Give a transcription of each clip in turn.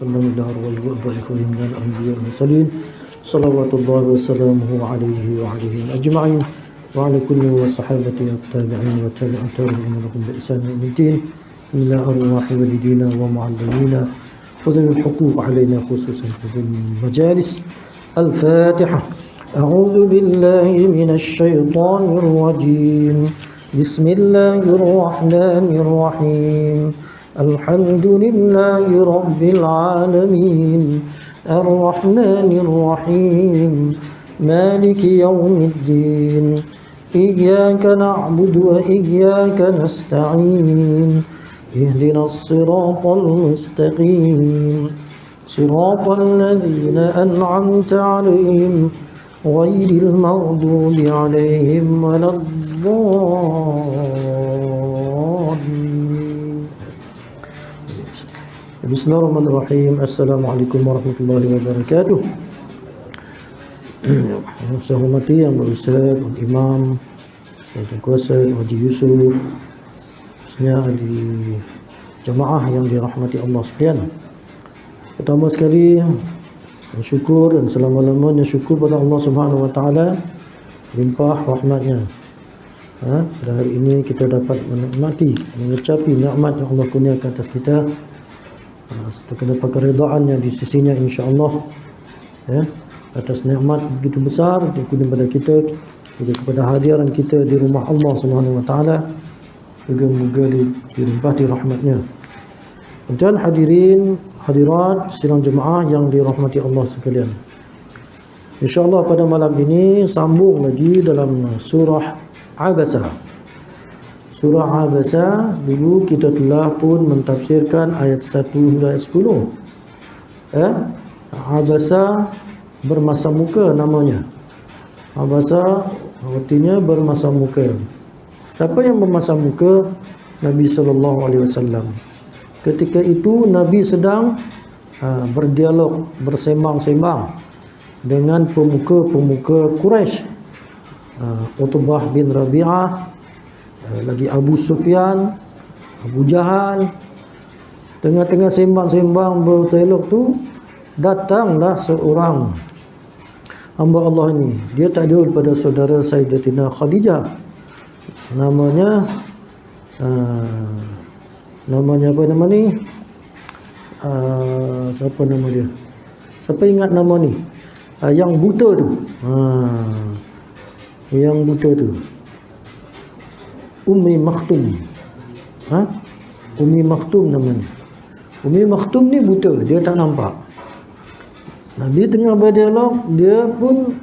sallallahu alaihi wa alihi min al-anbiya wal mursalin salawatullahi wa salamuhu alaihi wa alihi ajma'in wa ala kulli wa sahabati at-tabi'in wa tabi'in lahum bi ihsan ila yaumiddin ila arwahi walidina wa muallimina wa dhil huquq alaina khususan fi majalis al-Fatihah. A'udzu billahi minasy syaithanir rajim. Bismillahir rahmanir rahim. Alhamdulillahi rabbil alamin. Ar-rahmanir rahim. Maliki yaumiddin. Iyyaka na'budu wa iyyaka nasta'in. Ihdinas siratal mustaqim. Siratal ladzina an'amta 'alaihim ghairil maghdubi 'alaihim waladdallin. Bismillahirrahmanirrahim. Assalamualaikum warahmatullahi wabarakatuh. Yang saya hormati Yang Berustaz, Imam, Yang Kuasa, Haji Yusuf, khususnya di jemaah yang dirahmati Allah sekalian. Pertama sekali, syukur dan selama-lamanya syukur pada Allah Subhanahu Wa Taala, limpah rahmatnya. Pada hari ini kita dapat menikmati, mengecapi nikmat yang Allah kurniakan atas kita. Setelah keridaan yang di sisinya, insya-Allah, atas nikmat begitu besar dikurniakan kepada kita, juga kepada hadiran kita di rumah Allah Subhanahu Wa Taala, moga-moga dilimpahkan rahmatnya. Dan hadirin hadirat sidang jemaah yang dirahmati Allah sekalian, insya-Allah pada malam ini sambung lagi dalam surah Abasa. Surah Abasa dulu kita telah pun mentafsirkan ayat 1 hingga ayat 10. Abasa bermasa muka namanya. Abasa artinya bermasa muka. Siapa yang bermasa muka? Nabi sallallahu alaihi wasallam. Ketika itu Nabi sedang berdialog, bersembang-sembang dengan pemuka-pemuka Quraisy. Utbah bin Rabi'ah, lagi Abu Sufyan, Abu Jahal. Tengah-tengah sembang-sembang berdialog tu, datanglah seorang hamba Allah ini. Dia tak jauh daripada saudara Sayyidatina Khadijah. Namanya apa nama ni? Siapa nama dia? Siapa ingat nama ni? Yang buta tu. Yang buta tu. Ummi Maktum. Ummi Maktum namanya. Ummi Maktum ni buta, dia tak nampak. Nabi tengah berdialog, dia pun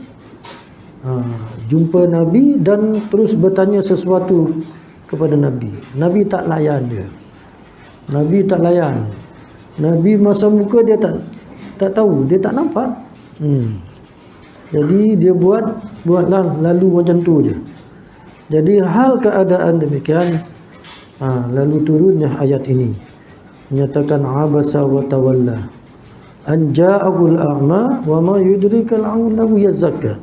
jumpa Nabi dan terus bertanya sesuatu kepada Nabi. Nabi tak layan dia. Nabi tak layan. Nabi masa muka dia tak tahu, dia tak nampak. Jadi dia buatlah lalu macam tu je. Jadi hal keadaan demikian, lalu turunnya ayat ini menyatakan abasa wa tawalla an ja'ahul a'ma wa ma yudrikal la'allahu yazakka.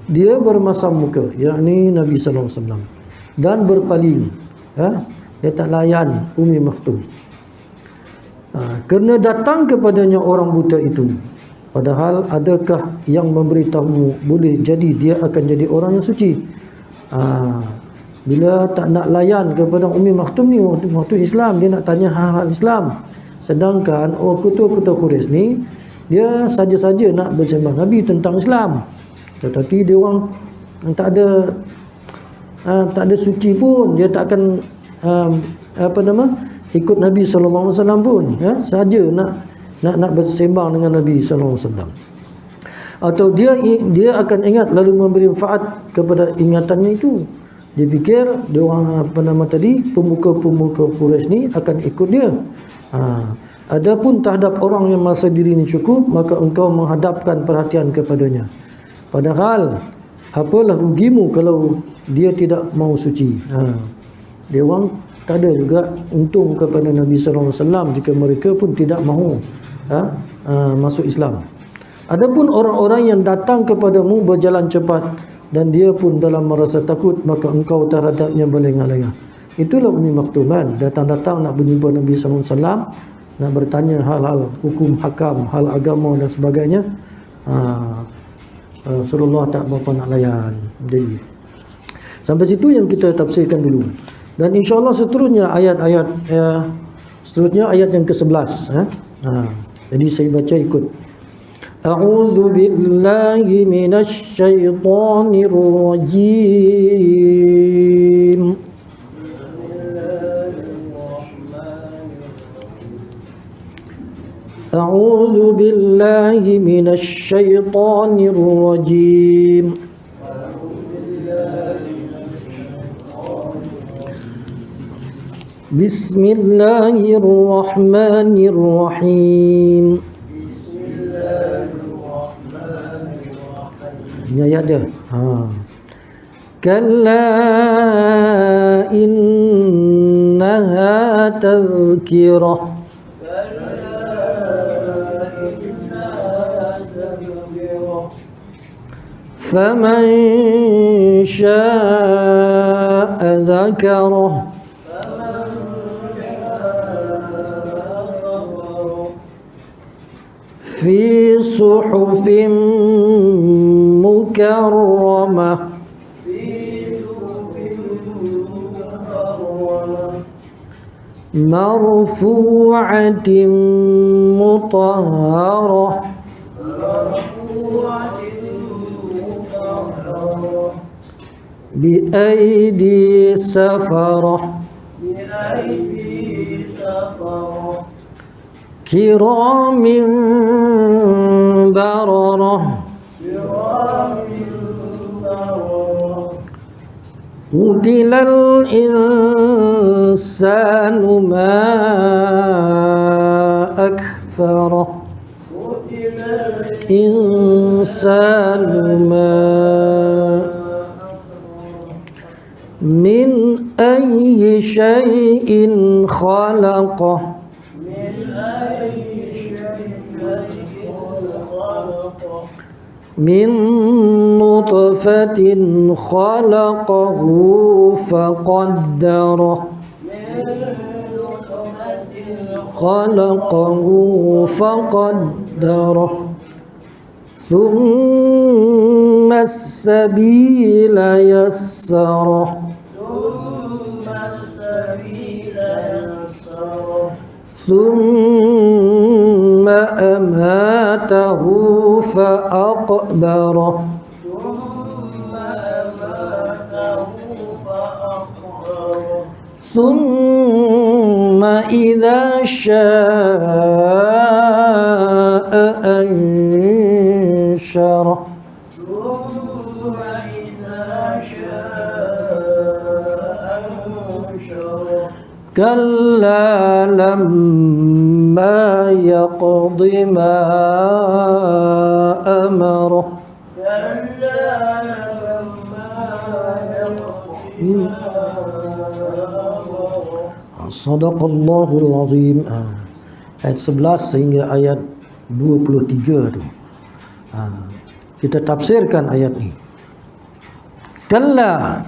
Dia bermasa muka, yakni Nabi sallallahu alaihi wasallam, dan berpaling. Dia tak layan Ummi Maktum. Kerana datang kepadanya orang buta itu. Padahal adakah yang memberitahu boleh jadi dia akan jadi orang yang suci? Bila tak nak layan kepada Ummi Maktum ni, waktu Islam, dia nak tanya hal-hal Islam. Sedangkan ketua-ketua Quraisy ni, dia saja-saja nak bersembang Nabi tentang Islam. Tetapi dia orang tak ada suci pun, dia tak akan ikut Nabi sallallahu alaihi wasallam pun, saja nak bersembang dengan Nabi sallallahu alaihi wasallam. Atau dia akan ingat lalu memberi manfaat kepada ingatannya itu. Dia fikir dia orang pemuka-pemuka Quraisy ni akan ikut dia. Adapun terhadap orang yang merasa diri ini cukup, maka engkau menghadapkan perhatian kepadanya. Padahal apalah rugimu kalau dia tidak mau suci. Dia orang tak ada juga untung kepada Nabi sallallahu alaihi wasallam jika mereka pun tidak mahu masuk Islam. Adapun orang-orang yang datang kepadamu berjalan cepat dan dia pun dalam merasa takut, maka engkau terhadapnya berlengah-lengah. Itulah Ummi Maktum, datang-datang nak berjumpa Nabi sallallahu alaihi wasallam, nak bertanya hal-hal hukum hakam, hal agama dan sebagainya, Rasulullah tak berapa nak layan. Jadi sampai situ yang kita tafsirkan dulu. Dan insya-Allah seterusnya ayat-ayat seterusnya ayat yang ke-11. Jadi saya baca ikut. A'udzu billahi minasy syaithanir rajim. A'udzu billahi minasy syaithanir rajim. Bismillahirrahmanirrahim. Ini ayat dia. Kalla innaha tadhkirah. Faman syaa'a dzakarah. في صحف مكرمة مرفوعة مطهرة بأيدي سفرة كرام بررة قتل الإنسان ما أكفره إنسان ما من أي شيء خلقه من نطفة خلقه فقدره ثم السبيل يسره ثم أماته فأقبره ثم إذا شاء أنشره كلا لما يقض ما أمره Sadaqallahul Azim. Ayat 11 sehingga ayat 23 tu. Kita tafsirkan ayat ni. Kalla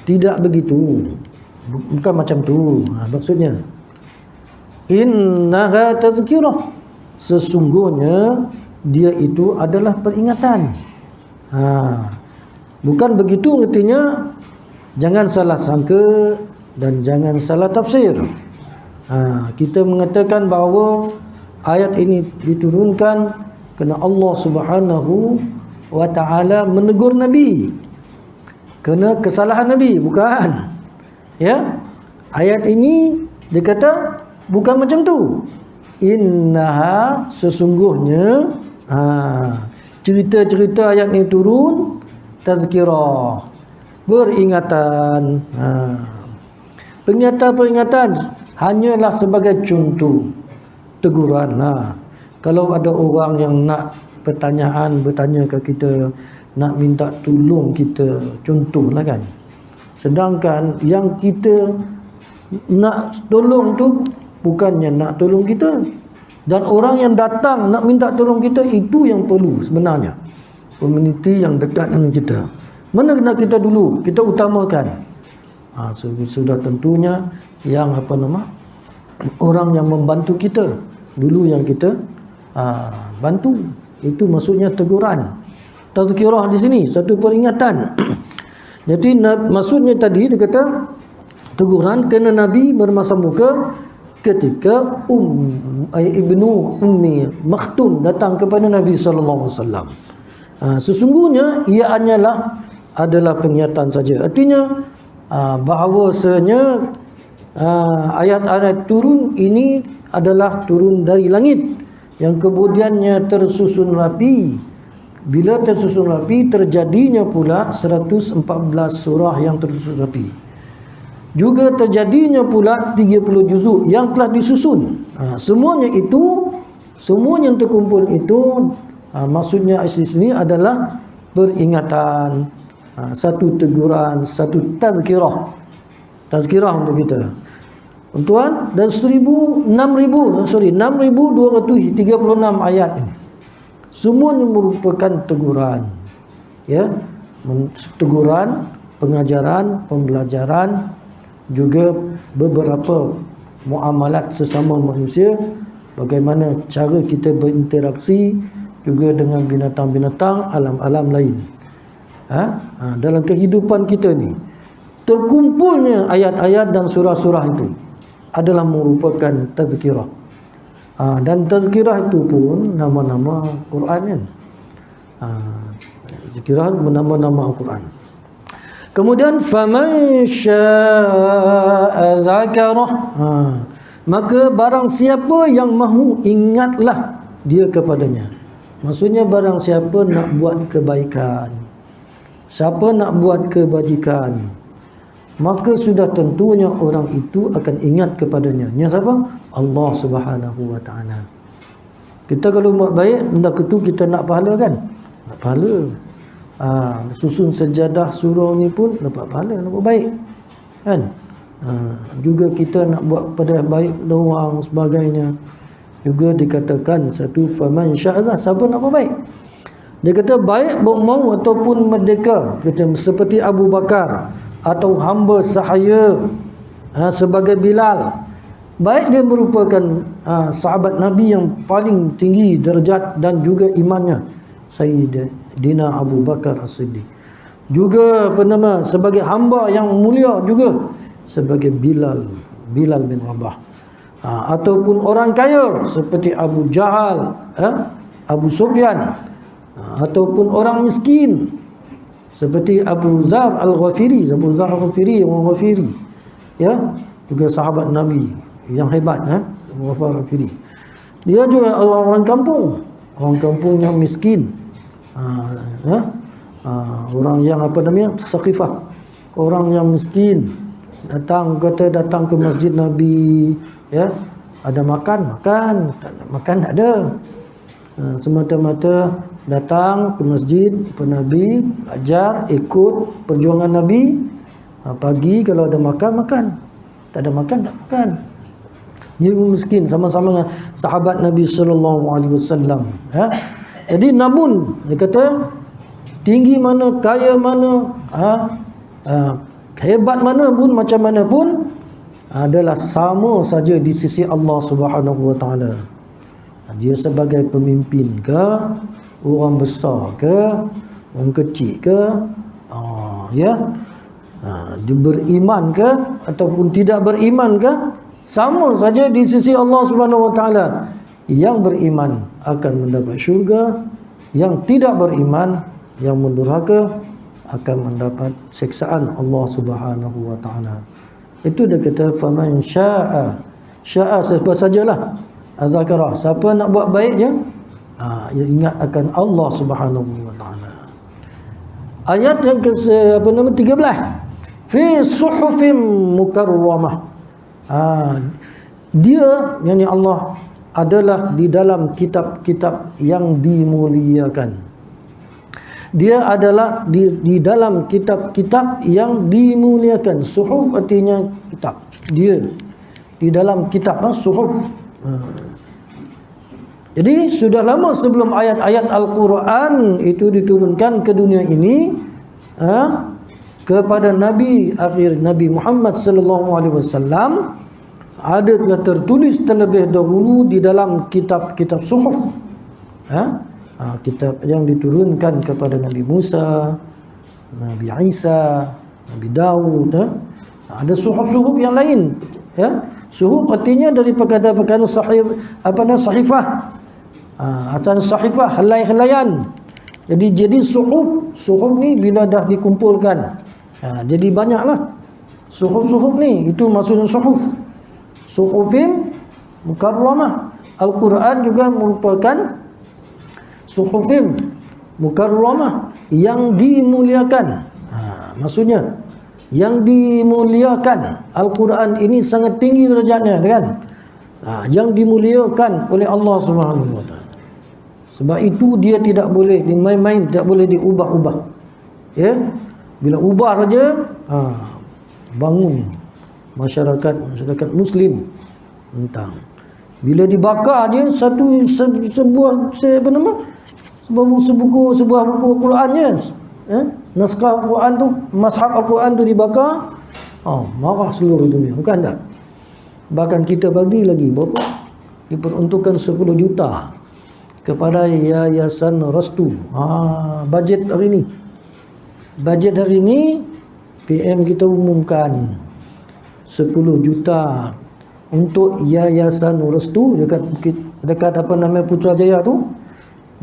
tidak begitu. Bukan macam tu. Maksudnya innaha tadhkirah, sesungguhnya dia itu adalah peringatan. Bukan begitu artinya. Jangan salah sangka dan jangan salah tafsir. Kita mengatakan bahawa ayat ini diturunkan kerana Allah Subhanahu wa ta'ala menegur Nabi kerana kesalahan Nabi, bukan. Ya, ayat ini dia kata bukan macam tu. Innaha, sesungguhnya cerita-cerita ayat ini turun tazkirah, peringatan. Peringatan hanyalah sebagai contoh teguran. Kalau ada orang yang nak bertanya ke kita, nak minta tolong kita, contohlah kan. Sedangkan yang kita nak tolong tu bukannya nak tolong kita, dan orang yang datang nak minta tolong kita itu yang perlu sebenarnya. Komuniti yang dekat dengan kita, mana nak kita dulu kita utamakan. Sudah tentunya yang orang yang membantu kita dulu yang kita bantu. Itu maksudnya teguran. Tazkirah di sini satu peringatan. Jadi maksudnya tadi dia kata teguran kerana Nabi bermasa muka ketika Ibnu Ummi Maktum datang kepada Nabi sallallahu alaihi wasallam. Sesungguhnya ia adalah penglihatan saja. Artinya bahawasanya ayat-ayat turun ini adalah turun dari langit yang kemudiannya tersusun rapi. Bila tersusun rapi, terjadinya pula 114 surah yang tersusun rapi. Juga terjadinya pula 30 juzuk yang telah disusun. Semuanya yang terkumpul itu maksudnya sini adalah peringatan, satu teguran, satu tazkirah untuk kita. Tuan, dan 6.236 ayat ini semuanya merupakan teguran, ya, teguran, pengajaran, pembelajaran, juga beberapa muamalat sesama manusia, bagaimana cara kita berinteraksi juga dengan binatang-binatang, alam-alam lain. Dalam kehidupan kita ni, terkumpulnya ayat-ayat dan surah-surah itu adalah merupakan tazkirah. Dan tazkirah itu pun nama-nama Quran kan. Tazkirah nama-nama Al-Quran. Kemudian faman syaa'a dzakarah. Maka barang siapa yang mahu, ingatlah dia kepadanya. Maksudnya barang siapa nak buat kebaikan, siapa nak buat kebajikan, maka sudah tentunya orang itu akan ingat kepadanya. Yang siapa? Allah Subhanahu wa taala. Kita kalau buat baik, hendak itu kita nak pahala kan? Nak pahala. Susun sejadah surau ni pun dapat pahala, nak buat baik. Kan? Juga kita nak buat pada baik doang sebagainya. Juga dikatakan satu faman syaa'a, siapa nak buat baik. Dia kata baik mau ataupun merdeka, kata seperti Abu Bakar atau hamba sahaya sebagai Bilal. Baik dia merupakan sahabat Nabi yang paling tinggi derajat dan juga imannya, Sayyidina Abu Bakar As-Siddiq. Juga sebagai hamba yang mulia juga sebagai Bilal bin Rabah. Ataupun orang kaya seperti Abu Jahal, Abu Sufyan, ataupun orang miskin seperti Abu Dzar Al-Ghafiri, orang Ghafiri, ya, juga sahabat Nabi yang hebat, Abu Dzar Al-Ghafiri. Dia juga orang kampung yang miskin, orang yang Saqifah, orang yang miskin, datang ke masjid Nabi, ya, ada makan, tak ada, semata-mata datang ke masjid Nabi, ajar, ikut perjuangan Nabi. Pagi kalau ada makan, tak ada makan, tak makan. Dia miskin sama-sama dengan sahabat Nabi sallallahu alaihi wasallam. Jadi namun dia kata tinggi mana, kaya mana, hebat mana pun, macam mana pun, adalah sama saja di sisi Allah Subhanahu wa taala. Dia sebagai pemimpin ke, orang besar ke, orang kecil ke, ya, dia beriman ke ataupun tidak beriman ke, sama saja di sisi Allah Subhanahu wa taala. Yang beriman akan mendapat syurga, yang tidak beriman, yang mendurhaka akan mendapat siksaan Allah Subhanahu wa taala. Itu dia kata faman syaa'a siapa sajalah az-zakarah, siapa nak buat baik je, ia ingat akan Allah Subhanahu wa taala. Ayat yang ke 13, fi suhufim mukarramah. Dia, yakni Allah, adalah di dalam kitab-kitab yang dimuliakan. Dia adalah di dalam kitab-kitab yang dimuliakan. Suhuf artinya kitab. Dia di dalam kitab, suhuf. Jadi sudah lama sebelum ayat-ayat Al-Quran itu diturunkan ke dunia ini, kepada Nabi akhir Nabi Muhammad sallallahu alaihi wasallam, ada telah tertulis terlebih dahulu di dalam kitab-kitab suhuf, kitab yang diturunkan kepada Nabi Musa, Nabi Isa, Nabi Daud. Ada suhuf-suhuf yang lain, suhuf artinya dari perkara-perkara sahifah, atas sahifah, helai-helaian. Jadi suhuf ni bila dah dikumpulkan, jadi banyaklah suhuf ni. Itu maksudnya suhufin mukarramah. Al-Quran juga merupakan suhufin mukarramah, yang dimuliakan. Maksudnya yang dimuliakan. Al-Quran ini sangat tinggi derajatnya, kan? Yang dimuliakan oleh Allah Subhanahu wa taala. Sebab itu dia tidak boleh dimain-main, tidak boleh diubah-ubah. Bila ubah saja, bangun masyarakat Muslim tentang. Bila dibakar je sebuah buku Qurannya, naskah Al-Quran tu, mushaf Al-Quran tu dibakar, marah seluruh dunia, bukan tak? Bahkan kita bagi lagi berapa? Diperuntukkan 10 juta kepada Yayasan Restu. Bajet hari ni PM kita umumkan 10 juta untuk Yayasan Restu dekat apa nama Putrajaya tu,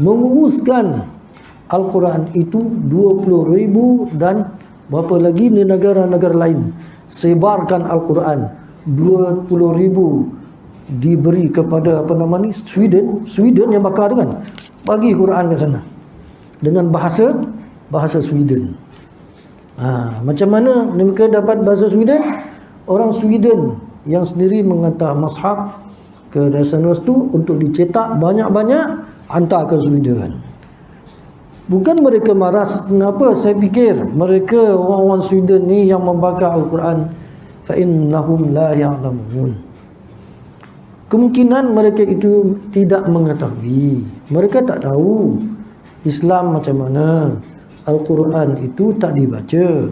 menguruskan Al-Quran itu 20,000, dan berapa lagi di negara-negara lain sebarkan Al-Quran 20,000 diberi kepada Sweden yang bakar tu, kan, bagi Quran ke sana dengan bahasa Sweden. Macam mana mereka dapat bahasa Sweden? Orang Sweden yang sendiri menghantar mushaf ke Yayasan Restu untuk dicetak banyak-banyak, hantar ke Sweden. Bukan mereka marah, kenapa? Saya fikir mereka orang-orang Sweden ni yang membakar Al-Quran, fa innahum la ya'lamun. Kemungkinan mereka itu tidak mengetahui. Mereka tak tahu Islam macam mana. Al-Quran itu tak dibaca.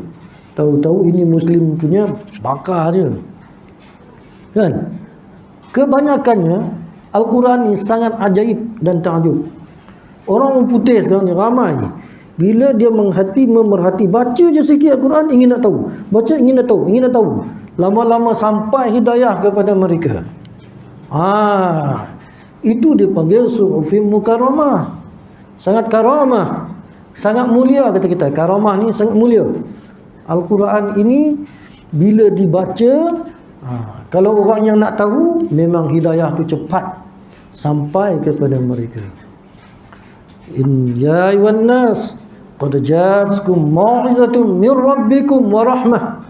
Tahu-tahu ini Muslim punya, bakar je, kan? Kebanyakannya Al-Quran ni sangat ajaib dan takjub. Orang putih sekarang ni ramai, bila dia memerhati, baca je sikit Al-Quran, ingin nak tahu, baca ingin nak tahu. Lama-lama sampai hidayah kepada mereka. Itu dipanggil suhufin mukarramah. Sangat karamah, sangat mulia, kata kita. Karamah ni sangat mulia. Al-Quran ini bila dibaca, kalau orang yang nak tahu, memang hidayah tu cepat sampai kepada mereka. Ya ayyuhan nas qad ja'atkum mau'izatun min rabbikum wa rahmah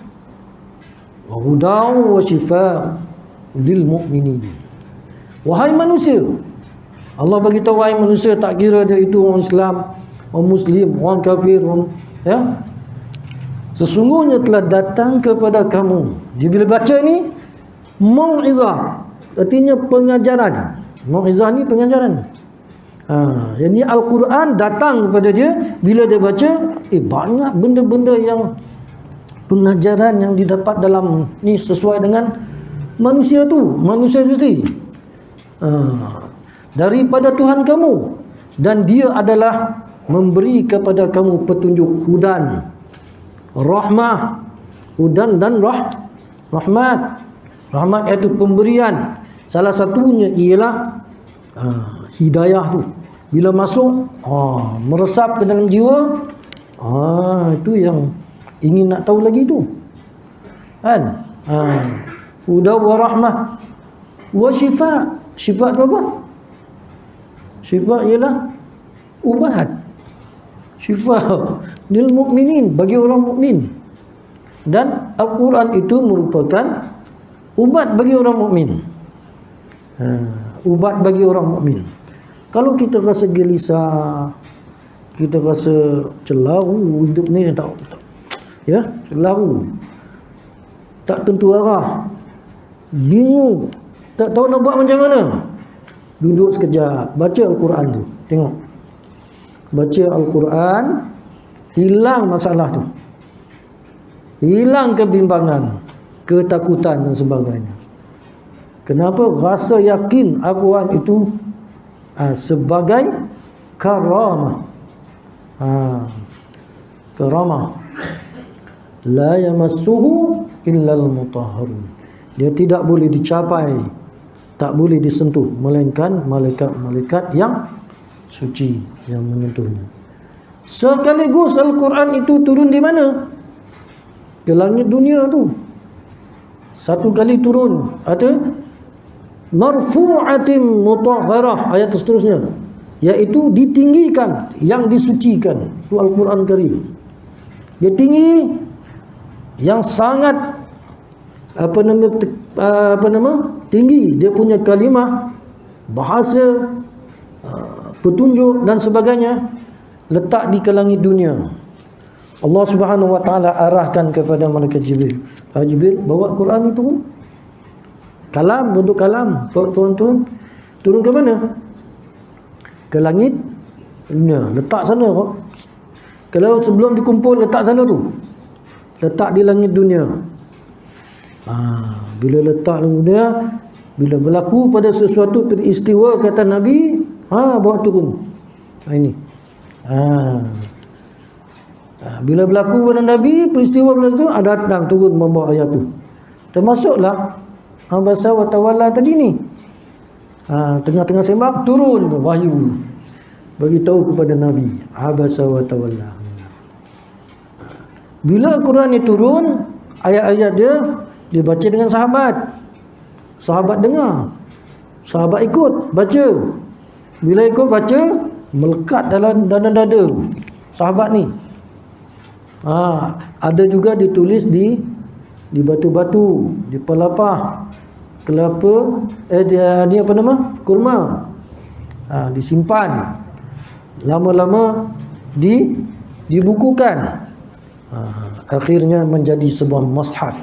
wa hudan wa shifaa'un lil mu'minin. Wahai manusia, Allah bagi tahu, wahai manusia, tak kira dia itu orang Islam, orang Muslim, orang kafir, sesungguhnya telah datang kepada kamu. Dia bila baca ni mau'izah, artinya pengajaran. Mau'izah ni pengajaran. Jadi Al-Quran datang kepada dia, bila dia baca, banyak benda-benda yang pengajaran yang didapat dalam ni sesuai dengan manusia tu, manusia sendiri. Daripada Tuhan kamu, dan dia adalah memberi kepada kamu petunjuk, hudan, rahmah, hudan dan rahmat. Rahmat iaitu pemberian. Salah satunya ialah hidayah tu. Bila masuk, meresap ke dalam jiwa, itu yang ingin nak tahu lagi tu, kan? Hudan wa rahmah wa shifa'. Shifa' tu apa? Shifa' ialah ubat. Shifa' lil mu'minin, bagi orang mukmin. Dan Al-Quran itu merupakan ubat bagi orang mukmin. Ubat bagi orang mukmin. Kalau kita rasa gelisah, kita rasa celaru hidup ni, celaru, tak tentu arah, bingung, tak tahu nak buat macam mana, duduk sekejap, baca Al-Quran tu, tengok, baca Al-Quran, hilang masalah tu, hilang kebimbangan, ketakutan dan sebagainya. Kenapa? Rasa yakin Al-Quran itu sebagai karamah. Karamah. La yamassuhu illal mutahharun. Dia tidak boleh dicapai, tak boleh disentuh, melainkan malaikat-malaikat yang suci yang menyentuhnya. Sekaligus Al-Quran itu turun di mana? Ke langit dunia tu. Satu kali turun, ada marfu'atin mutahharah, ayat seterusnya, iaitu ditinggikan, yang disucikan. Itu Al-Quran Karim. Dia tinggi, yang sangat tinggi dia punya kalimah, bahasa, petunjuk dan sebagainya, letak di langit dunia. Allah Subhanahu wa taala arahkan kepada malaikat Jibril. Jibril bawa Quran itu, kalam, bentuk kalam, turun ke mana? Ke langit dunia. Letak sana kok. Kalau sebelum dikumpul letak sana tu, letak di langit dunia. Bila letak di dunia, bila berlaku pada sesuatu peristiwa, kata Nabi, bawa turun. Ini. Bila berlaku pada Nabi peristiwa itu, datang turun membawa ayat tu. Termasuklah abasa wa tawalla tadi ni. Tengah-tengah sembang turun wahyu, bagi tahu kepada Nabi abasa wa tawalla. Bila Quran ni turun, ayat-ayat dia dibaca dengan sahabat. Sahabat dengar, sahabat ikut baca. Bila ikut baca, melekat dalam dada sahabat ni. Ada juga ditulis di batu-batu, di pelapah kelapa, ni apa nama? Kurma. Disimpan. Lama-lama dibukukan. Akhirnya menjadi sebuah mushaf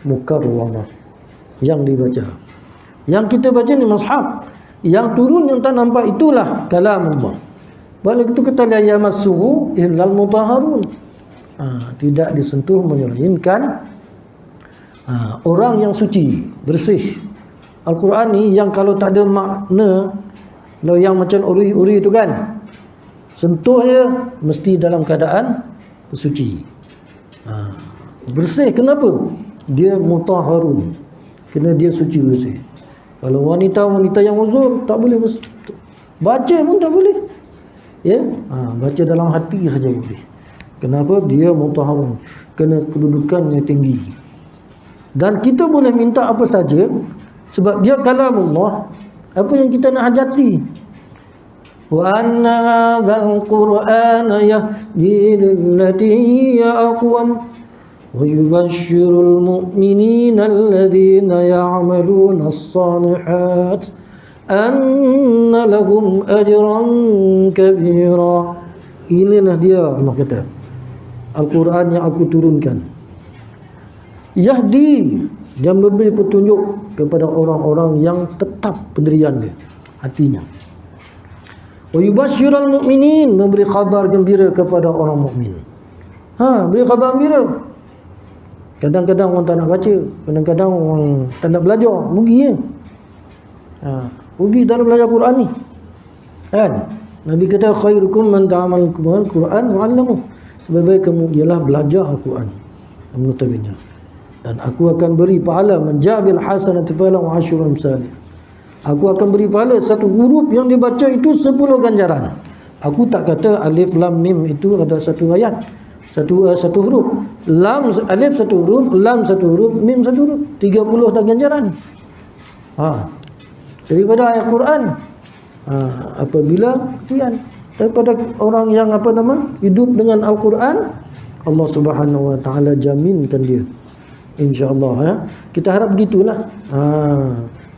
mukarramah yang dibaca. Yang kita baca ni mushaf, yang turun yang tak nampak itulah kalamullah. Balik itu kata la yamassuhu illal mutahharun. Tidak disentuh melainkan orang yang suci, bersih. Al-Quran ni yang kalau tak ada makna, kalau yang macam uri-uri itu kan, sentuh dia mesti dalam keadaan suci. Bersih. Kenapa? Dia mutahharun, kena dia suci, bersih. Kalau wanita yang uzur tak boleh baca pun tak boleh, ya. Baca dalam hati saja boleh. Kenapa? Dia mutahharun, kena kedudukannya tinggi. Dan kita boleh minta apa saja, sebab dia kalamullah. Apa yang kita nak hajati, wa anna hadzal qur'ana yahdi lillati hiya aqwam wa yubashshirul mu'minina alladhina ya'maluna as-salihat anna lahum ajran kabira. Inilah dia, Allah kata, Al-Quran yang aku turunkan. Yahdi, dia memberi petunjuk kepada orang-orang yang tetap pendirian dia, hatinya. Wa yubashshirul mu'minin, memberi khabar gembira kepada orang mukmin. Beri khabar gembira. Kadang-kadang orang tak nak baca, kadang-kadang orang tak nak belajar, rugi ya. Rugi tak nak belajar Quran ni. Kan? Nabi kata khairukum man ta'amal Quran wa 'allamahu. Sebaik-baik kamu ialah belajar Al-Quran dan mengetahuinya. Dan aku akan beri pahala menjabil hasanati falahu asyru amsalih. Aku akan beri pahala satu huruf yang dibaca itu 10 ganjaran. Aku tak kata alif lam mim itu ada satu ayat, satu huruf. Lam alif satu huruf, lam satu huruf, mim satu huruf, 30 dah ganjaran. Daripada ayat Quran. Apabila tian daripada orang yang hidup dengan Al-Quran, Allah Subhanahu wa taala jaminkan dia, insya-Allah ya. Kita harap begitulah.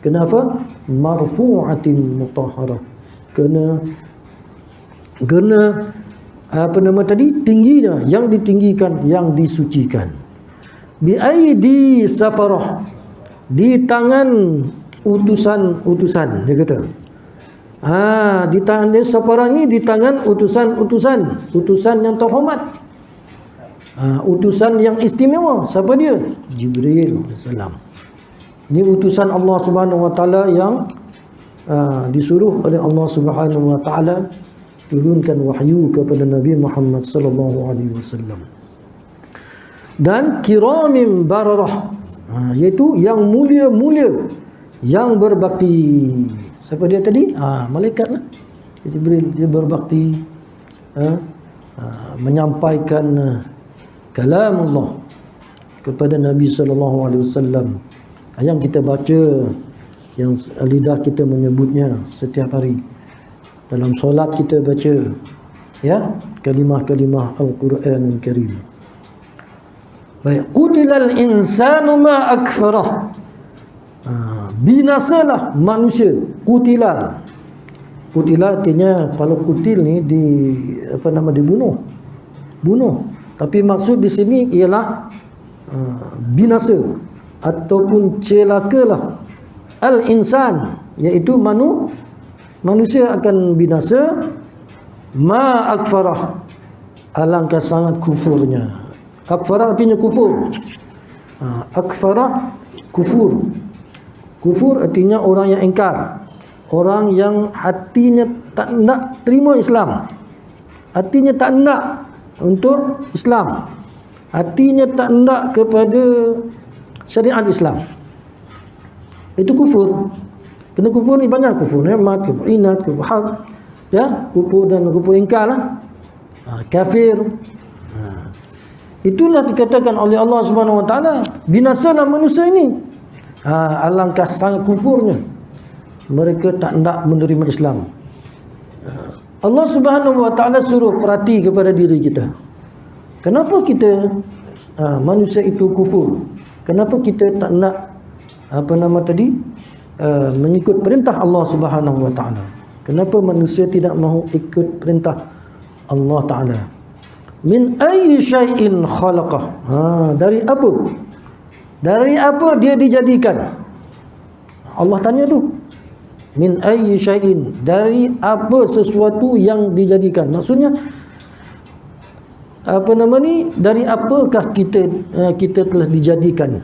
Kenapa? Marfu'atin mutahharah. Kena tingginya, yang ditinggikan, yang disucikan. Bi aidi safarah, di tangan utusan-utusan, dia kata. Di tangan dia safarah ni, di tangan utusan yang terhormat. Utusan yang istimewa. Siapa dia? Jibril alaihissalam. Ini utusan Allah Subhanahu wa taala yang disuruh oleh Allah Subhanahu wa taala turunkan wahyu kepada Nabi Muhammad sallallahu alaihi wasallam. Dan kiramin bararah, iaitu yang mulia-mulia, yang berbakti. Siapa dia tadi? Malaikat lah. Jibril, dia berbakti menyampaikan kalam Allah kepada Nabi sallallahu alaihi wasallam yang kita baca, yang lidah kita menyebutnya setiap hari. Dalam solat kita baca, ya, kalimah-kalimah Al-Quranul Karim. Baik, qutilal insanu ma akfarah. Binasalah manusia. Kutilal artinya, kalau kutil ni dibunuh. Tapi maksud di sini ialah binasa ataupun celakalah al-insan, iaitu manusia akan binasa. Ma akfarah, alangkah sangat kufurnya. Akfarah artinya kufur. Akfarah kufur. Kufur artinya orang yang ingkar, orang yang hatinya tak nak terima Islam, hatinya tak nak untuk Islam, hatinya tak nak kepada syariat Islam. Itu kufur. Kena kufur ni banyak, kufur nikmat, kufur inat, kufur hak, ya, kufur dan kufur ingkar lah. Kafir. Itulah dikatakan oleh Allah Subhanahu wa taala, binasalah manusia ini. Alangkah sangat kufurnya, mereka tak nak menerima Islam. Allah Subhanahu wa taala suruh perhati kepada diri kita. Kenapa kita manusia itu kufur? Kenapa kita tak nak mengikut perintah Allah Subhanahu wa taala? Kenapa manusia tidak mahu ikut perintah Allah taala? Min ayyi syai'in khalaqah. Dari apa? Dari apa dia dijadikan? Allah tanya tu. Min ayyi syai'in, dari apa sesuatu yang dijadikan. Maksudnya dari apakah kita telah dijadikan?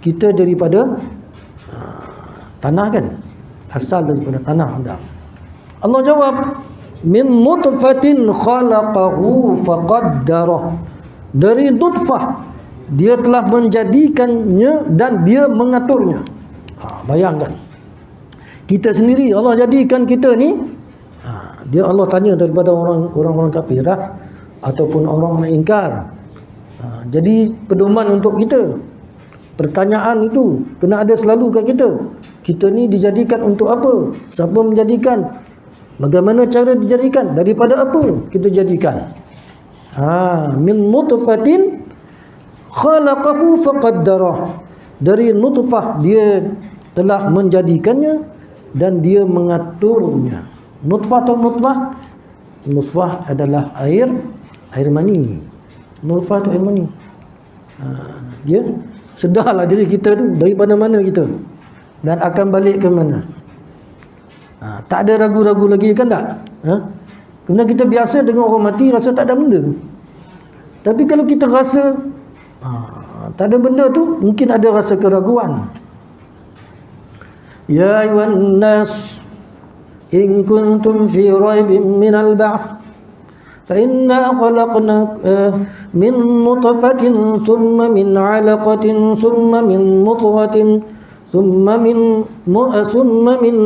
Kita daripada tanah kan? Asal daripada tanah Adam. Allah jawab, min nutfatin khalaqahu faqaddarah. Dari nutfah dia telah menjadikannya dan dia mengaturnya. Bayangkan, kita sendiri Allah jadikan kita ni. Dia Allah tanya daripada orang-orang kafir ataupun orang-orang ingkar. Jadi pedoman untuk kita. Pertanyaan itu kena ada selalu kat kita. Kita ni dijadikan untuk apa? Siapa menjadikan? Bagaimana cara dijadikan? Daripada apa kita jadikan? Min nutfatin khalaqahu faqaddarah. Dari nutfah dia telah menjadikannya dan dia mengaturnya. Nutfah atau nutfah? Nutfah adalah air mani. Nutfah itu air mani. Dia sedarlah diri kita tu daripada mana kita dan akan balik ke mana. Tak ada ragu-ragu lagi kan tak? Kerana kita biasa dengan orang mati rasa tak ada benda. Tapi kalau kita rasa tak ada benda tu, mungkin ada rasa keraguan. Ya ayuhan nas, in kuntum fi raibin minal ba'th fa inna khalaqna min nutfatin thumma min 'alaqatin thumma min mudghatin thumma min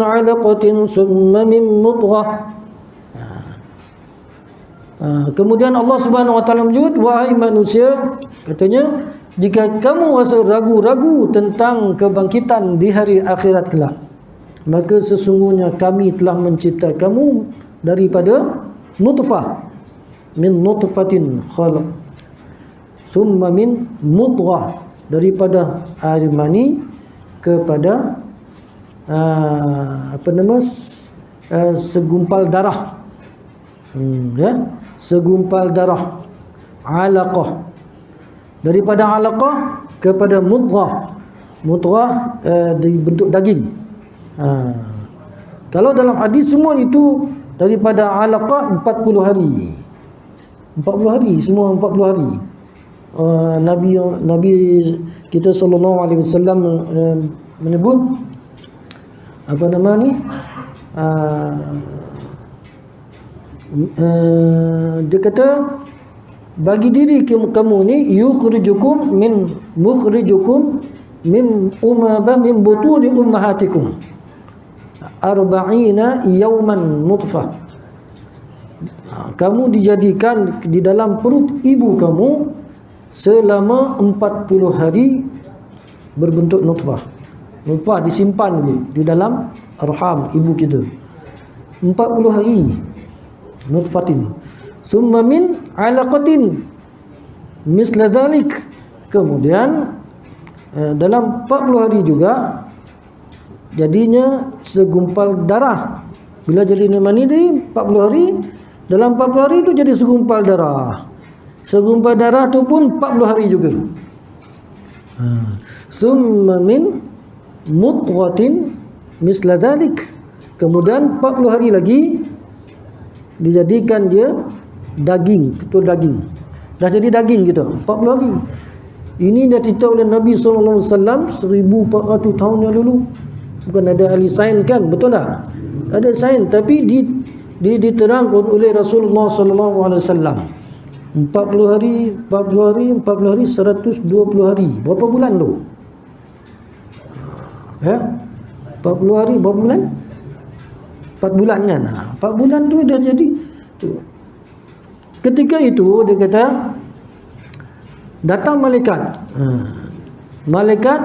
'alaqatin thumma min mudghah. Kemudian Allah Subhanahu wa taala menyebut, wahai manusia, katanya, jika kamu rasa ragu-ragu tentang kebangkitan di hari akhirat kelak, maka sesungguhnya kami telah mencipta kamu daripada nutfah, min nutfatin khalaq, summa min mudghah, daripada air mani kepada segumpal darah. Segumpal darah, alaqah, daripada alaqah kepada mudghah. Mudghah dibentuk daging. Kalau dalam hadis semua itu daripada alaqah 40 hari. 40 hari, semua 40 hari. Nabi kita sallallahu alaihi wasallam menyebut apa nama ni, dia kata bagi diri kamu ni mukhrijukum min min butuni ummahatikum arba'ina yawman nutfah. Kamu dijadikan di dalam perut ibu kamu selama 40 hari berbentuk nutfah. Nutfah disimpan dulu di dalam raham ibu kita 40 hari, nutfatin summa min alaqatin misla dhalik. Kemudian dalam 40 hari juga jadinya segumpal darah. Bila jadi mani di 40 hari, dalam 40 hari itu jadi segumpal darah. Segumpal darah tu pun 40 hari juga. Summa min mudghatin misla dhalik. Kemudian 40 hari lagi dijadikan dia daging, ketul daging. Dah jadi daging gitu 40 hari. Ini dah cerita oleh Nabi sallallahu alaihi wasallam 1400 tahun yang lalu. Bukan ada ahli sains kan, betul tak? Ada sains, tapi diterangkan oleh Rasulullah sallallahu alaihi wasallam. 40 hari 120 hari. Berapa bulan tu? Ya? 40 hari berapa bulan? 4 bulan kan? 4 bulan tu dah jadi tu. Ketika itu dia kata datang malaikat. Malaikat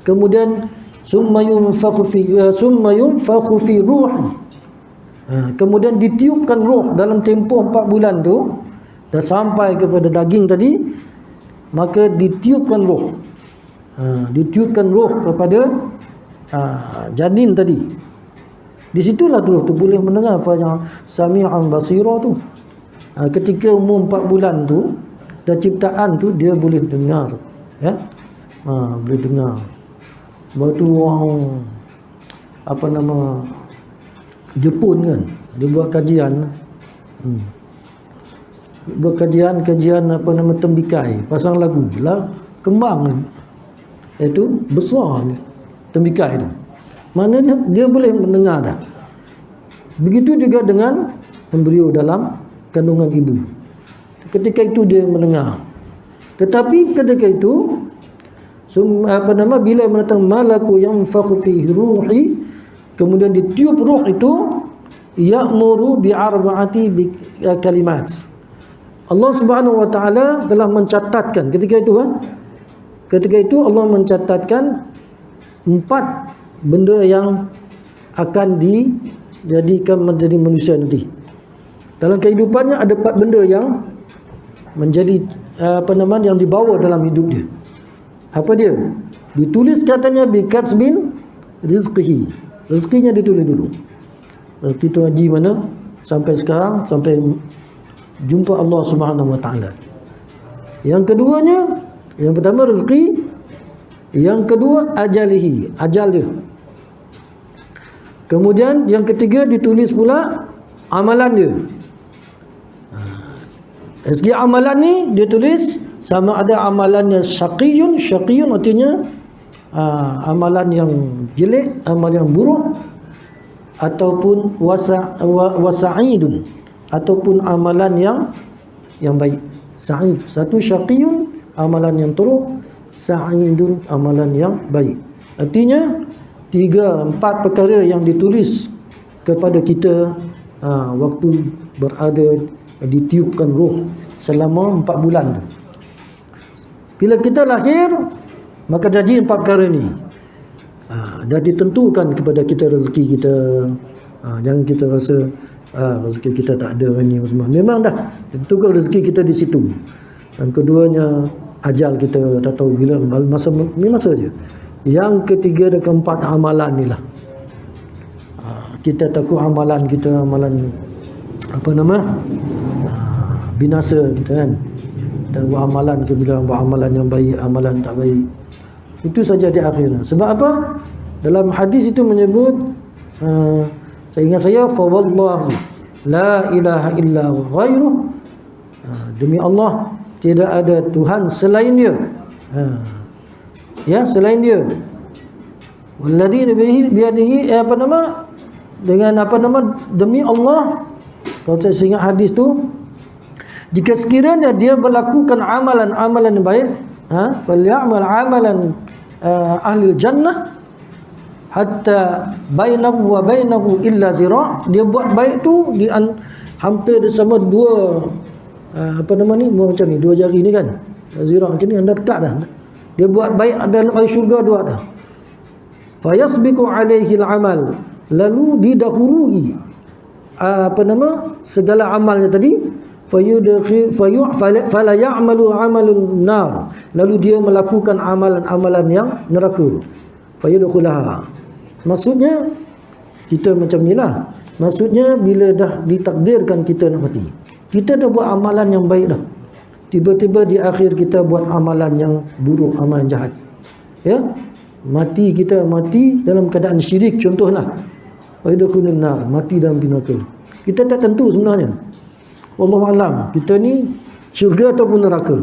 kemudian summa yunfakhu fi ruhi. Kemudian ditiupkan roh dalam tempoh 4 bulan tu dah sampai kepada daging tadi, maka ditiupkan roh. Ditiupkan roh kepada janin tadi. Di situlah roh tu boleh mendengar sami'an basira tu. Ketika umur 4 bulan tu dan ciptaan tu dia boleh dengar, ya. Boleh dengar. Waktu orang apa nama Jepun kan, dia buat kajian. Buat kajian apa nama tembikai, pasang lagu lah, kembang itu besar ni tembikai tu. Maknanya dia boleh mendengar dah. Begitu juga dengan embrio dalam kandungan ibu. Ketika itu dia mendengar. Tetapi ketika itu bila mendatang malaku yang fakhu fi ruhi, kemudian ditiup ruh itu, ya'muru bi arba'ati kalimat. Allah Subhanahu wa taala telah mencatatkan ketika itu Allah mencatatkan 4 benda yang akan dijadikan menjadi manusia nanti. Dalam kehidupannya ada 4 benda yang menjadi yang dibawa dalam hidup dia. Apa dia? Ditulis katanya bikatsbin rizqihi. Rezekinya ditulis dulu. Berarti tu haji mana sampai sekarang, sampai jumpa Allah Subhanahu wa taala. Yang keduanya, yang pertama rezeki, yang kedua ajalihi, ajal dia. Kemudian yang ketiga ditulis pula amalan dia. Segi amalan ni dia tulis sama ada amalannya syaqiyun artinya amalan yang jelek, amalan yang buruk, ataupun wasa'idun, ataupun amalan yang baik. Sa'id, satu syaqiyun amalan yang teruk, sa'idun amalan yang baik. Artinya 3-4 perkara yang ditulis kepada kita waktu berada ditiupkan roh selama 4 bulan tu. Bila kita lahir, maka jadi 4 perkara ni. Dah ditentukan kepada kita rezeki kita. Jangan kita rasa rezeki kita tak ada ni semua. Memang dah ditentukan rezeki kita di situ. Dan keduanya ajal kita tak tahu bila, masa je. Yang ketiga dan keempat amalan ni lah. Kita takut amalan kita, amalan binasa kita kan. Dan buat amalan ke bila buat amalan yang baik, amalan tak baik. Itu saja di akhirnya. Sebab apa? Dalam hadis itu menyebut saya ingat saya fa wallahi la ilaha illa ghairuh. Demi Allah tidak ada Tuhan selain dia. Ya, selain dia. Walladzi biyadihi demi Allah. Kalau saya ingat hadis tu, jika sekiranya dia melakukan amalan-amalan yang baik, falyamal amalan ahli jannah hatta bainahu wa bainahu illa zira'. Dia buat baik tu hampir sama dua macam ni, dua jari ni kan, zira' macam ni, anda dekat dah. Dia buat baik dalam ahli syurga dua dah. Fayasbiqu alaihi al-amal, lalu didahului segala amalnya tadi, fala ya'malu amalun nar, lalu dia melakukan amalan-amalan yang neraka, fayadkhulaha. Maksudnya kita macam nilah. Maksudnya bila dah ditakdirkan kita nak mati, kita dah buat amalan yang baik dah, tiba-tiba di akhir kita buat amalan yang buruk, amalan jahat, ya, kita mati dalam keadaan syirik contohlah, fayadkhulun nar, mati dalam neraka. Kita tak tentu sebenarnya, wallahu alam, kita ni syurga ataupun neraka,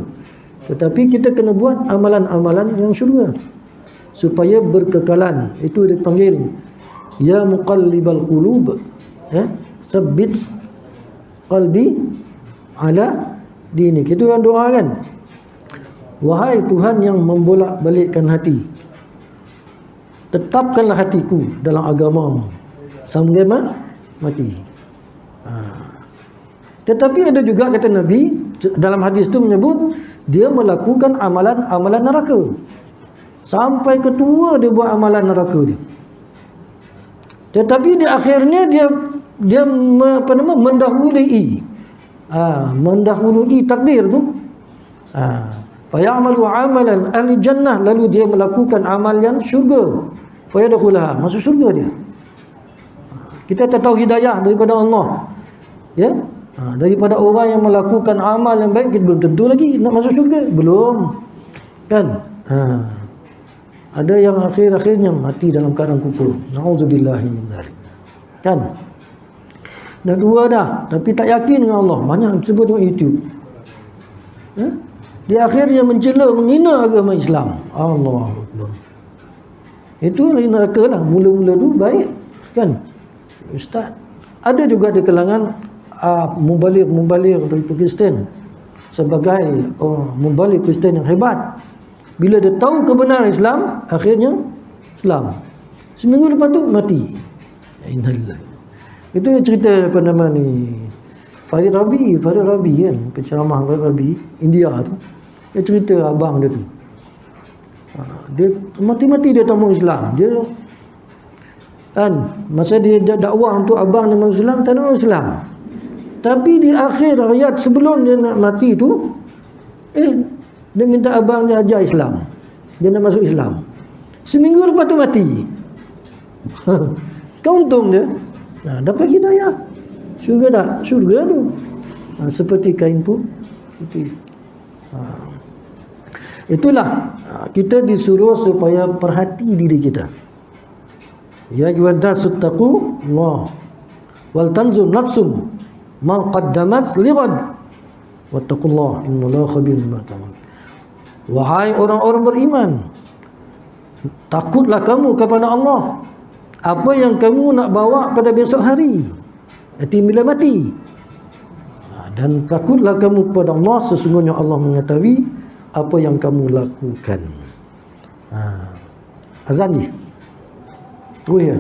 tetapi kita kena buat amalan-amalan yang syurga supaya berkekalan. Itu dipanggil ya muqallibal qulub, tsabbit qalbi ala dinik. Itu yang doa kan, wahai Tuhan yang membolak-balikkan hati, tetapkanlah hatiku dalam agamamu sampai mati. Tetapi ada juga kata Nabi dalam hadis tu menyebut dia melakukan amalan-amalan neraka, sampai ketua dia buat amalan neraka dia. Tetapi di akhirnya dia mendahului takdir tu. Fa ya'malu amalan ahli jannah, lalu dia melakukan amal yang syurga, fa yadkhulaha, masuk syurga dia. Kita tak tahu hidayah daripada Allah, ya. Daripada orang yang melakukan amal yang baik, kita belum tentu lagi nak masuk syurga, belum kan. Ada yang akhir-akhirnya mati dalam keadaan kufur, naudzubillahi min dzalik kan. Dah dua dah, tapi tak yakin dengan Allah, banyak sebut dengan YouTube, di akhirnya mencela, menghina agama Islam. Allah Akbar. Itu neraka lah. Mula-mula tu baik kan, ustaz. Ada juga di kalangan mubaligh dari Kristen, sebagai mubaligh Kristen yang hebat. Bila dia tahu kebenaran Islam, akhirnya Islam, seminggu lepas tu mati. Innalillahi. Itu yang cerita Farid Rabi kan, penceramah Farid Rabi India tu. Dia cerita abang dia tu, dia mati-mati dia tak mau Islam. Dia kan, masa dia dakwah untuk abang dia masuk Islam, tak nak Islam. Tapi di akhir hayat sebelum dia nak mati tu, dia minta abang dia ajar Islam, dia nak masuk Islam. Seminggu lepas tu mati. Kau untung dia, dapat hidayah. Syurga tak? Syurga tu. Seperti kain pun putih. Itulah kita disuruh supaya perhati diri kita. Ya ayyuhan nasu taqullah wal tanzur nafsum ma qaddamat lighad wattaqullah innallaha khabirun bima ta'malun. Wahai orang-orang beriman, takutlah kamu kepada Allah, apa yang kamu nak bawa pada besok hari, nanti bila mati. Dan takutlah kamu kepada Allah, sesungguhnya Allah mengetahui apa yang kamu lakukan. Azan ni terus ya.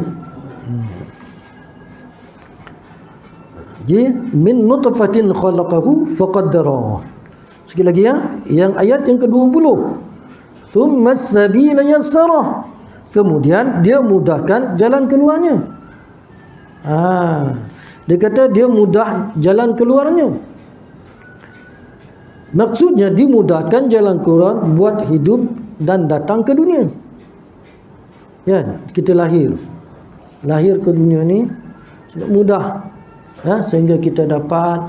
Jadi min nutfatin khalaqahu faqaddara. Sekali lagi ya, yang ayat yang ke-20. Thumma as-sabila yassara. Kemudian dia mudahkan jalan keluarnya. Dia kata dia mudah jalan keluarnya. Maksudnya dimudahkan jalan keluar buat hidup dan datang ke dunia. Ya, kita lahir ke dunia ni sangat mudah, sehingga kita dapat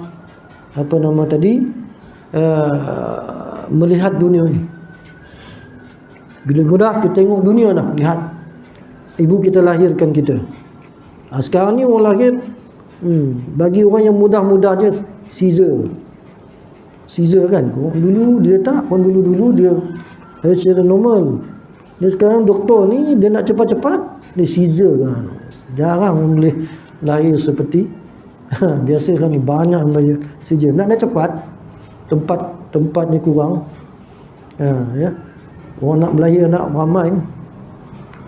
melihat dunia ni. Bila mudah kita tengok dunia dah, lihat ibu kita lahirkan kita. Sekarang ni orang lahir, bagi orang yang mudah-mudah je Caesar Caesar kan. Dulu dia tak, dulu dia secara normal. Dia sekarang doktor ni dia nak cepat-cepat, dia Caesar kan. Jarang boleh lahir seperti biasa kan, banyak saja Caesar. Nak cepat, tempatnya kurang. Ya. Orang nak melahir anak ramai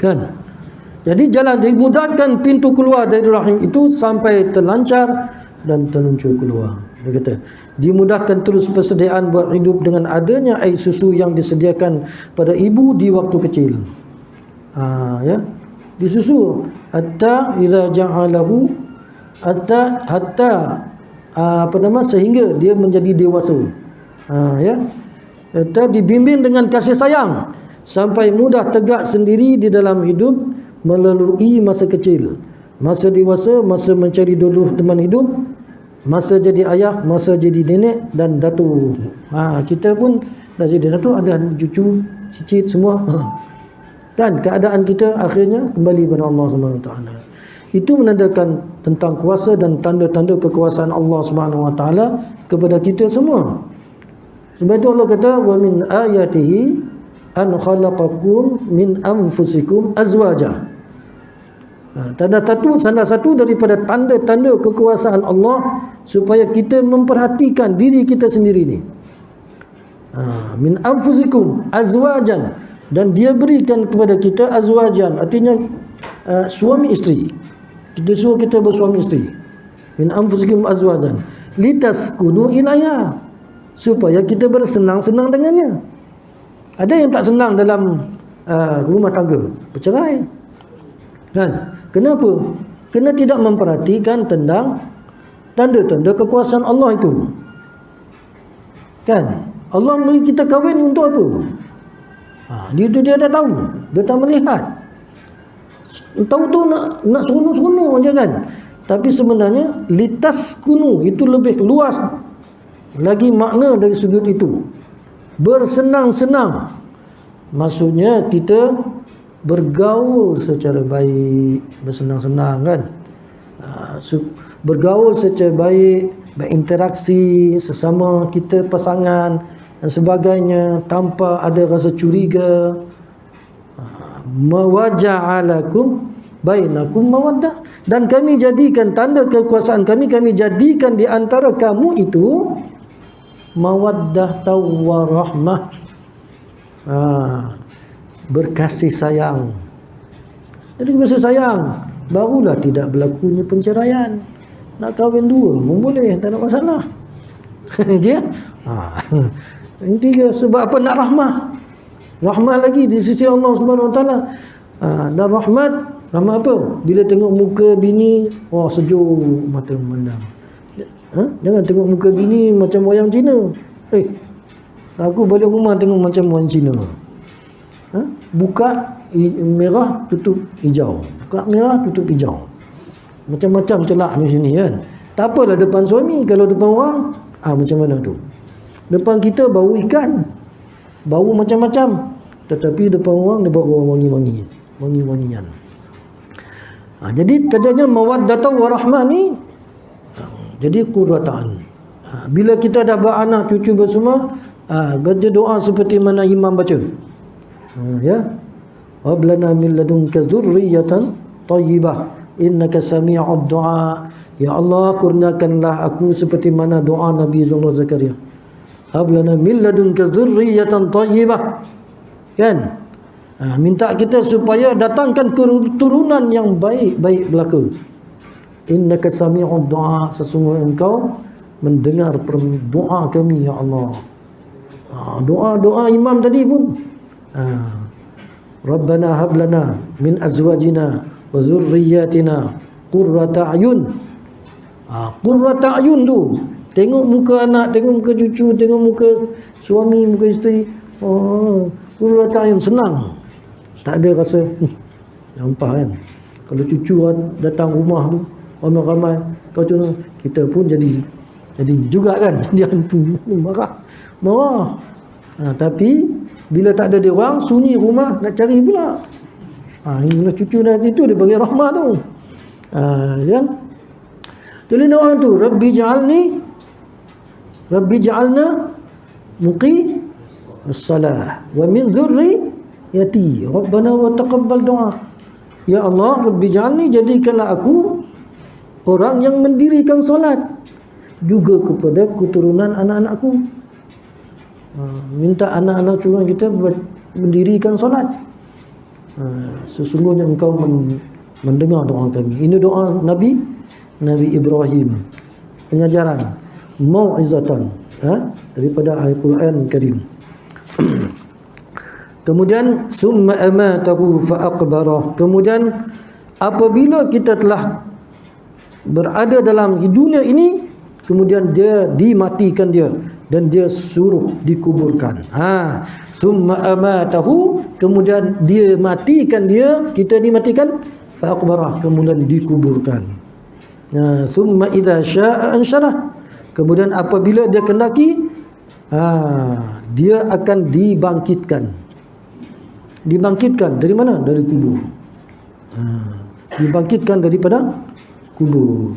kan. Jadi jalan dimudahkan pintu keluar dari rahim itu sampai terlancar dan terluncur keluar. Dia kata, dimudahkan terus persediaan buat hidup dengan adanya air susu yang disediakan pada ibu di waktu kecil. Ya, disusu hatta idza ja'alahu hatta sehingga dia menjadi dewasa. Ya. Hatta dibimbing dengan kasih sayang sampai mudah tegak sendiri di dalam hidup melalui masa kecil, masa dewasa, masa mencari jodoh teman hidup, masa jadi ayah, masa jadi nenek dan datuk. Kita pun dah jadi datuk, ada cucu, cicit semua. Dan keadaan kita akhirnya kembali kepada Allah SWT. Itu menandakan tentang kuasa dan tanda-tanda kekuasaan Allah SWT kepada kita semua. Sebab itu Allah kata, wa min ayatihi an khalaqakum min anfusikum azwaja. Salah satu daripada tanda-tanda kekuasaan Allah supaya kita memperhatikan diri kita sendiri ni. Min anfusikum azwajan, dan dia berikan kepada kita azwajan, artinya suami isteri. Kita suruh kita bersuami isteri. Min anfusikum azwajan litaskunu ilaiha, supaya kita bersenang-senang dengannya. Ada yang tak senang dalam rumah tangga, bercerai kan? Kenapa? Kerana tidak memperhatikan tentang tanda-tanda kekuasaan Allah itu kan. Allah beri kita kahwin untuk apa? Dia dah tahu, dia tak melihat, tahu nak seronok-seronok je kan. Tapi sebenarnya litaskunu itu lebih luas lagi makna dari sudut itu. Bersenang-senang, maksudnya kita bergaul secara baik, bersenang-senang kan. Bergaul secara baik, berinteraksi sesama kita, pasangan dan sebagainya, tanpa ada rasa curiga. Mawaja'alakum bainakum mawaddah, dan kami jadikan tanda kekuasaan kami jadikan di antara kamu itu mawaddah wa rahmah, berkasih sayang. Jadi kasih sayang, barulah tidak berlakunya penceraian. Nak kahwin dua pun boleh, tak ada masalah. Dia intinya sebab apa? Nak rahmah lagi di sisi Allah Subhanahu Wa Taala. Dan rahmat apa? Bila tengok muka bini, sejuk mata memandang. Jangan tengok muka bini macam wayang Cina. Aku balik rumah tengok macam wayang Cina. Buka merah, tutup hijau. Buka merah, tutup hijau. Macam-macam celak di sini kan. Tak apalah depan suami, kalau depan orang, macam mana tu? Depan kita bau ikan, bau macam-macam. Tetapi depan orang dia bau wangi-wangian. Jadi tadinya mawaddatan wa rahmah ni jadi qurratan. Bila kita dah beranak cucu bersama, baca doa seperti mana imam baca. Ya. Hablana min ladunka dzurriyyatan thayyibah innaka sami'ud du'a. Ya Allah, kurniakanlah aku seperti mana doa Nabi Zakaria. Hablana min ladunka dzurriyyatan thayyibah. Kan? Minta kita supaya datangkan keturunan yang baik-baik belaka. Innaka sami'ud du'a, sesungguhnya engkau mendengar doa kami ya Allah. Doa imam tadi pun, Rabbana hab lana min azwajina wa dhurriyyatina qurrata a'yun. Qurrata a'yun tu, tengok muka anak, tengok muka cucu, tengok muka suami, muka isteri, qurrata a'yun, senang. Tak ada rasa nampak kan. Kalau cucu datang rumah tu ramai-ramai, kau cuma kita pun jadi juga kan, jadi hantu, marah. Tapi bila tak ada dia orang, sunyi rumah, nak cari pula. Ini cucu nanti tu dia bagi rahmah tu. Kan? Tulis orang tu, Rabbi ja'alni Rabbi ja'alna muqimus-salah wa min dzurriyyati Rabbana wa taqabbal du'a. Ya Allah, Rabbi ja'alni, jadikanlah aku orang yang mendirikan solat juga kepada keturunan anak-anakku. Minta anak-anak cuman kita mendirikan solat. Sesungguhnya engkau mendengar doa kami. Ini doa Nabi Ibrahim, pengajaran mau'izatan daripada Al-Quran Karim. Kemudian summa amatahu fa'aqbarah. Kemudian apabila kita telah berada dalam dunia ini, kemudian dia dimatikan dia dan dia suruh dikuburkan. Summa amatahu, kemudian dia matikan dia, kita dimatikan, fa'aqbarah, kemudian dikuburkan. Summa idza syaa'a ansyarah, kemudian apabila dia kendaki, dia akan dibangkitkan. Dibangkitkan dari mana? Dari kubur. Dibangkitkan daripada kubur.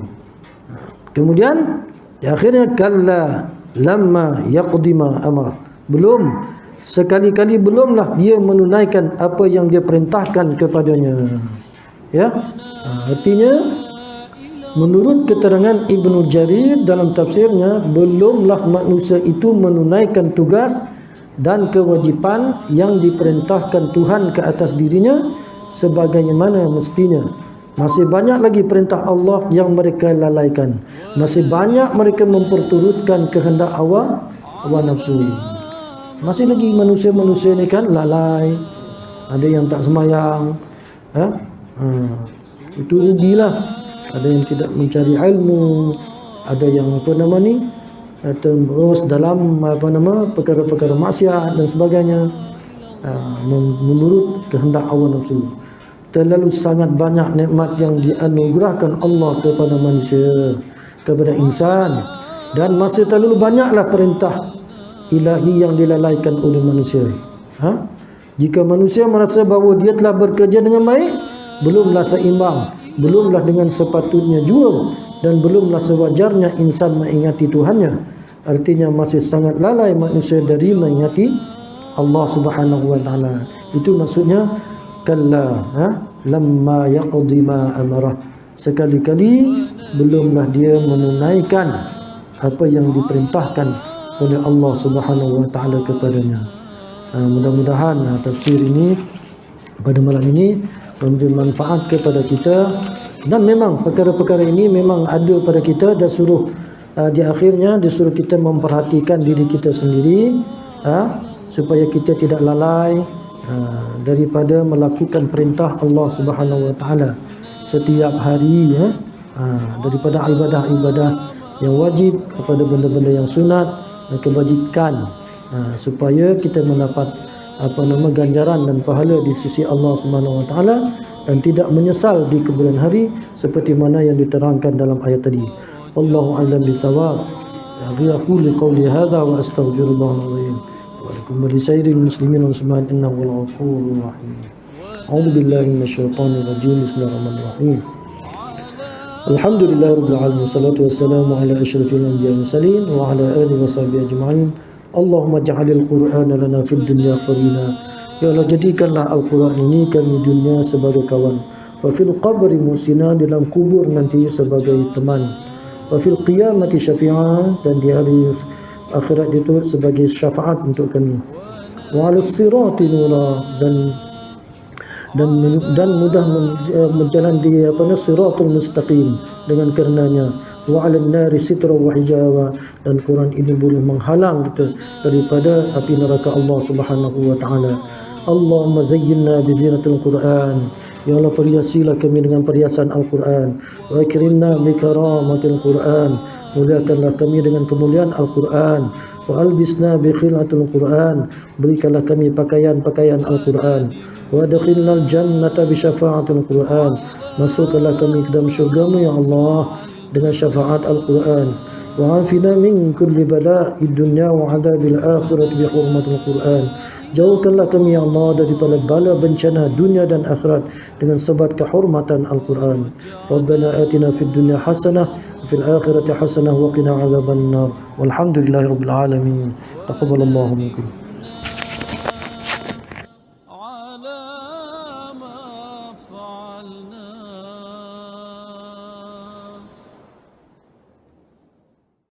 Kemudian di akhirnya kalla lamma yaqdi ma amara. Sekali-kali belumlah dia menunaikan apa yang dia perintahkan kepadanya. Ya. Artinya menurut keterangan Ibnu Jarir dalam tafsirnya, belumlah manusia itu menunaikan tugas dan kewajipan yang diperintahkan Tuhan ke atas dirinya sebagaimana mestinya. Masih banyak lagi perintah Allah yang mereka lalaikan. Masih banyak mereka memperturutkan kehendak hawa nafsu. Masih lagi manusia-manusia ni kan lalai. Ada yang tak semayang, itu rugilah. Ada yang tidak mencari ilmu, ada yang terus dalam perkara-perkara maksiat dan sebagainya, menurut kehendak hawa nafsu. Terlalu sangat banyak nikmat yang dianugerahkan Allah kepada manusia, kepada insan, dan masih terlalu banyaklah perintah ilahi yang dilalaikan oleh manusia. Jika manusia merasa bahawa dia telah bekerja dengan baik, belumlah seimbang, belumlah dengan sepatutnya jua, dan belumlah sewajarnya insan mengingati Tuhannya. Artinya masih sangat lalai manusia dari mengingati Allah Subhanahu wa taala. Itu maksudnya kalla lamma yaqdi ma amarah. Sekali-kali belumlah dia menunaikan apa yang diperintahkan oleh Allah Subhanahu wa taala kepadanya. Mudah-mudahan tafsir ini pada malam ini memberi manfaat kepada kita, dan memang perkara-perkara ini memang ada pada kita, dan suruh di akhirnya disuruh kita memperhatikan diri kita sendiri, supaya kita tidak lalai daripada melakukan perintah Allah Subhanahu wa taala setiap hari, daripada ibadah-ibadah yang wajib kepada benda-benda yang sunat dan kebajikan, supaya kita mendapat ganjaran dan pahala di sisi Allah Subhanahu wa taala dan tidak menyesal di kemudian hari seperti mana yang diterangkan dalam ayat tadi. Wallahu a'lam bishawab. Aqulu qawli hadha wa astaghfirullahal azim. Waalaikum walisairil muslimin wal muslimat innahu wal ghafurur rahim. A'udzu billahi minasyaitonir rajim. Bismillahirrahmanirrahim. Alhamdulillahirabbil alamin. Wassalatu wassalamu ala asyrafil anbiya'i wal mursalin wa ala alihi washabihi ajma'in. Allahumma ja'alil Qur'ana lana fid dunya qarina. Ya Allah, jadikanlah Al-Quran ini kami dunia sebagai kawan, wa fil qabri musina, dalam kubur nanti sebagai teman, wa fil qiyamati syafi'ah, dan di hari akhirat itu sebagai syafaat untuk kami, wa 'alas sirati nura, dan mudah berjalan di siratul mustaqim dengan karenanya, wa 'alan nari sitra wa hijaba, dan Quran ini boleh menghalang kita daripada api neraka Allah Subhanahu wa taala. Allahumma zayyinna bi zinatil Quran. Ya Allah, perhiasilah kami dengan perhiasan Al-Quran. Wa akrimna bi karamatil Quran. Muliakanlah kami dengan kemuliaan Al-Quran. Wa albisna bi khilatil Quran. Berikanlah kami pakaian-pakaian Al-Quran. Wa adkhilnal jannata bi syafa'atil Quran. Masukkanlah kami ke dalam syurga-Mu ya Allah dengan syafaat Al-Quran. وعافنا من كل بلاء الدنيا وعذاب الآخرة بحرمة القرآن. Jauhkanlah kami ya Allah daripada bala bencana dunia dan akhirat dengan sebab kehormatan Al-Quran. Rabbana atina fid dunya hasanah wa fil akhirati hasanah wa qina adzabannar. Walhamdulillahirabbil alamin. Taqabbalallahu minkum.